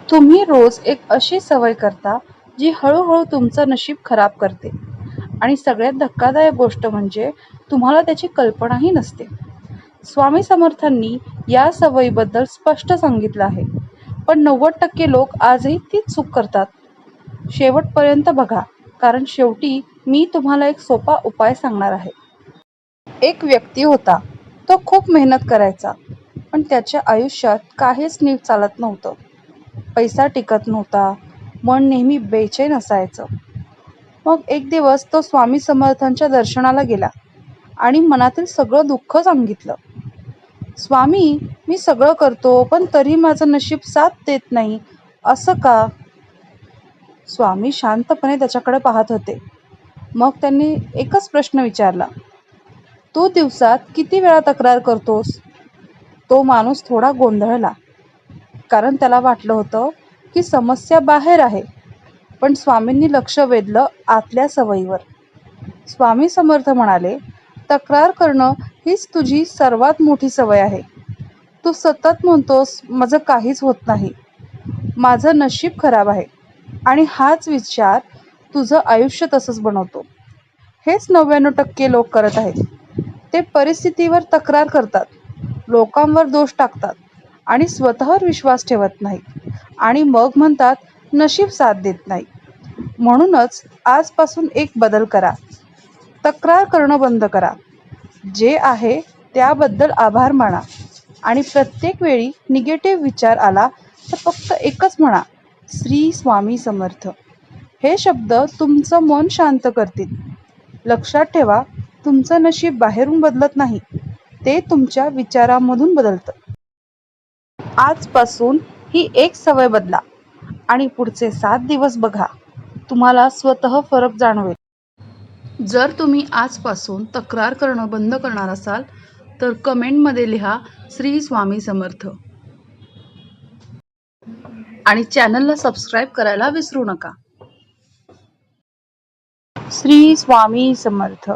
तुम्ही रोज एक अशी सवय करता जी हळूहळू तुमचं नशीब खराब करते आणि सगळ्यात धक्कादायक गोष्ट म्हणजे तुम्हाला त्याची कल्पनाही नसते. स्वामी समर्थांनी या सवयीबद्दल स्पष्ट सांगितलं आहे, पण 90% लोक आजही तीच चूक करतात. शेवटपर्यंत बघा, कारण शेवटी मी तुम्हाला एक सोपा उपाय सांगणार आहे. एक व्यक्ती होता. तो खूप मेहनत करायचा, पण त्याच्या आयुष्यात काहीच नीट चालत नव्हतं. पैसा टिकत नव्हता, मन नेहमी बेचैन असायचं. मग एक दिवस तो स्वामी समर्थांच्या दर्शनाला गेला आणि मनातील सगळं दुःख सांगितलं. स्वामी, मी सगळं करतो, पण तरी माझं नशीब साथ देत नाही, असं का? स्वामी शांतपणे त्याच्याकडे पाहत होते. मग त्यांनी एकच प्रश्न विचारला, तू दिवसात किती वेळा तक्रार करतोस? तो माणूस थोडा गोंधळला, कारण त्याला वाटलं होतं की समस्या बाहेर आहे. पण स्वामींनी लक्ष वेधलं आतल्या सवयीवर. स्वामी समर्थ म्हणाले, तक्रार करणं हीच तुझी सर्वात मोठी सवय आहे. तू सतत म्हणतोस, माझं काहीच होत नाही, माझं नशीब खराब आहे, आणि हाच विचार तुझं आयुष्य तसंच बनवतो. हेच 99% लोक करत आहेत. ते परिस्थितीवर तक्रार करतात, लोकांवर दोष टाकतात आणि स्वतःवर विश्वास ठेवत नाहीत, आणि मग म्हणतात नशीब साथ देत नाही. म्हणूनच आजपासून एक बदल करा. तक्रार करणं बंद करा. जे आहे त्याबद्दल आभार माना, आणि प्रत्येक वेळी निगेटिव्ह विचार आला तर फक्त एकच म्हणा, श्री स्वामी समर्थ. हे शब्द तुमचं मन शांत करतील. लक्षात ठेवा, तुमचं नशीब बाहेरून बदलत नाही, ते तुमच्या विचारांमधून बदलतं. आजपासून ही एक सवय बदला आणि पुढचे 7 दिवस बघा, तुम्हाला स्वतः फरक जाणवेल. जर तुम्ही आजपासून तक्रार करणं बंद करणार असाल तर कमेंटमध्ये लिहा, श्री स्वामी समर्थ, आणि चॅनलला सबस्क्राईब करायला विसरू नका. श्री स्वामी समर्थ.